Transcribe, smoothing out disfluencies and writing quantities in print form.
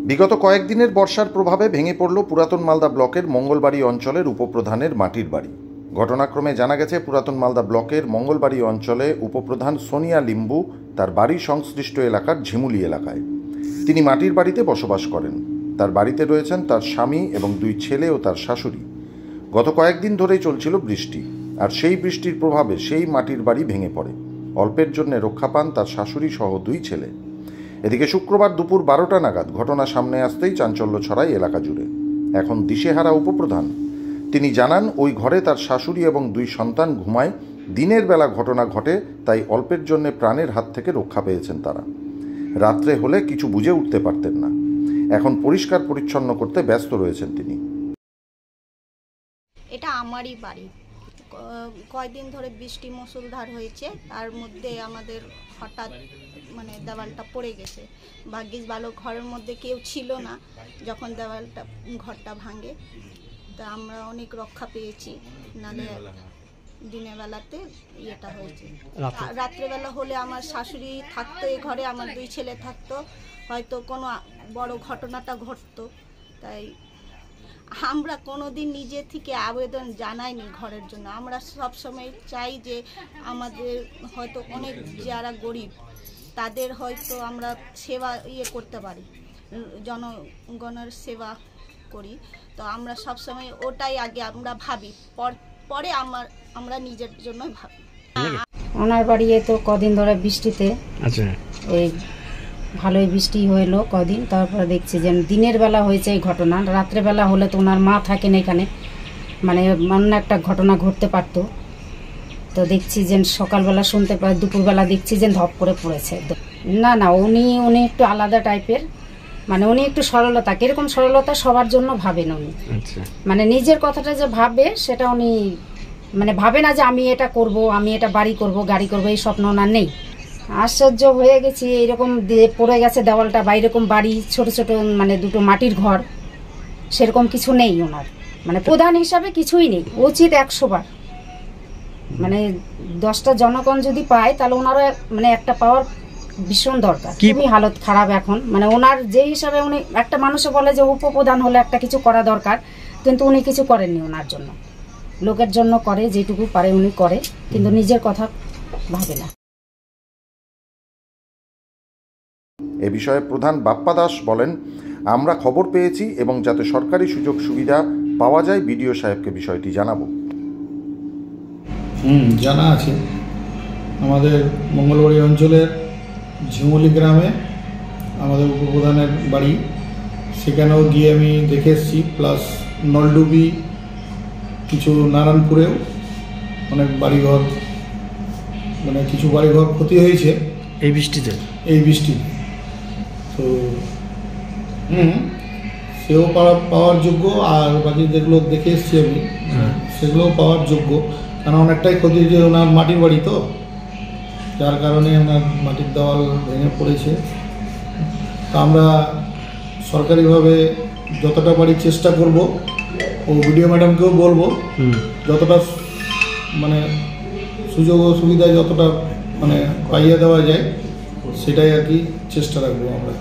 বিগত কয়েকদিনের বর্ষার প্রভাবে ভেঙে পড়ল পুরাতন মালদা ব্লকের মঙ্গলবাড়ি অঞ্চলের উপপ্রধানের মাটির বাড়ি। ঘটনাক্রমে জানা গেছে, পুরাতন মালদা ব্লকের মঙ্গলবাড়ি অঞ্চলে উপপ্রধান সোনিয়া লিম্বু তার বাড়ি সংশ্লিষ্ট এলাকার ঝিমুলি এলাকায়। তিনি মাটির বাড়িতে বসবাস করেন। তার বাড়িতে রয়েছেন তার স্বামী এবং 2 ছেলে ও তার শাশুড়ি। গত কয়েকদিন ধরেই চলছিল বৃষ্টি, আর সেই বৃষ্টির প্রভাবে সেই মাটির বাড়ি ভেঙে পড়ে। অল্পের জন্য রক্ষা পান তার শাশুড়ি সহ 2 ছেলে। এদিকে শুক্রবার দুপুর 12টা নাগাদ ঘটনা সামনে আসতেই চাঞ্চল্য ছড়ায় এলাকা জুড়ে। এখন দিশেহারা উপপ্রধান। তিনি জানান, ওই ঘরে তার শাশুড়ি এবং 2 সন্তান ঘুমায়। দিনের বেলা ঘটনা ঘটে, তাই অল্পের জন্য প্রাণের হাত থেকে রক্ষা পেয়েছেন তারা। রাত্রে হলে কিছু বুঝে উঠতে পারতেন না। এখন পরিষ্কার পরিচ্ছন্ন করতে ব্যস্ত রয়েছেন তিনি। এটা আমারই বাড়ি। কয়েকদিন ধরে বৃষ্টি মুষলধার হয়েছে, তার মধ্যে আমাদের হঠাৎ দেওয়ালটা পড়ে গেছে। ভাগ্যিস ভালো ঘরের মধ্যে কেউ ছিল না যখন ঘরটা ভাঙে, তা আমরা অনেক রক্ষা পেয়েছি। নালে দিনের বেলাতে ইয়েটা হয়েছে। রাত্রেবেলা হলে আমার শাশুড়ি থাকতো এই ঘরে, আমার 2 ছেলে থাকতো, হয়তো কোনো বড় ঘটনাটা ঘটতো। তাই আমরা কোনোদিন নিজে থেকে আবেদন জানাইনি ঘরের জন্য। আমরা সবসময় চাই যে আমাদের হয়তো অনেক যারা গরিব তাদের হয়তো আমরা সেবা করতে পারি, জনগণের সেবা করি। তো আমরা সবসময় ওটাই আগে আমরা ভাবি, পরে আমরা নিজের জন্য ভাবি। ওনার বাড়ি তো কদিন ধরে বৃষ্টিতে, আচ্ছা এই ভালোই বৃষ্টি হইলো কদিন, তারপরে দেখছি যে দিনের বেলা হয়েছে এই ঘটনা। রাত্রেবেলা হলে তো ওনার মা থাকেন এখানে, অন্য একটা ঘটনা ঘটতে পারত। তো দেখছি যে সকালবেলা শুনতে পাই, দুপুরবেলা দেখছি যে ধপ করে পড়েছে। না উনি একটু আলাদা টাইপের, উনি একটু সরলতা, কিরকম সরলতা সবার জন্য ভাবেন উনি। নিজের কথাটা যে ভাবে সেটা উনি ভাবে না যে আমি এটা করব, আমি এটা বাড়ি করব, গাড়ি করব, এই স্বপ্ন ওনার নেই। আশ্চর্য হয়ে গেছি, এইরকম পড়ে গেছে দেওয়ালটা বা এরকম বাড়ি ছোট ছোট 2টো মাটির ঘর, সেরকম কিছু নেই ওনার। প্রধান হিসাবে কিছুই নেই। উচিত 100 বার 10টা জনগণ যদি পায় তাহলে ওনারও একটা পাওয়ার ভীষণ দরকার। খুবই হালত খারাপ এখন। ওনার যে হিসাবে উনি, একটা মানুষে বলে যে উপপ্রধান হলে একটা কিছু করা দরকার, কিন্তু উনি কিছু করেননি ওনার জন্য। লোকের জন্য করে, যেটুকু পারে উনি করে, কিন্তু নিজের কথা ভাবে না। এ বিষয়ে প্রধান বাপ্পা দাস বলেন, আমরা খবর পেয়েছি এবং যাতে সরকারি সুযোগ সুবিধা পাওয়া যায় বিডিও সাহেবকে বিষয়টি জানাবো। জানা আছে। আমাদের মঙ্গলবাড়ি অঞ্চলের ঝিমুলি গ্রামে আমাদের উপপ্রধানের বাড়ি, সেখানেও গিয়ে আমি দেখে এসেছি। প্লাস নলডুবি, কিছু নারায়ণপুরেও অনেক বাড়িঘর, কিছু বাড়িঘর ক্ষতি হয়েছে এই বৃষ্টিতে। তো সেও পাওয়ার যোগ্য, আর বাকি যেগুলো দেখে এসেছি আমি সেগুলোও পাওয়ার যোগ্য। কারণ অনেকটাই ক্ষতি হয়েছে। ওনার মাটির বাড়ি তো, যার কারণে ওনার মাটির দেওয়াল ভেঙে পড়েছে। তা আমরা সরকারিভাবে যতটা পারি চেষ্টা করব, ও বিডিও ম্যাডামকেও বলবো যতটা সুযোগ ও সুবিধা যতটা পাইয়ে দেওয়া যায়, সেটাই আর কি চেষ্টা রাখবো আমরা।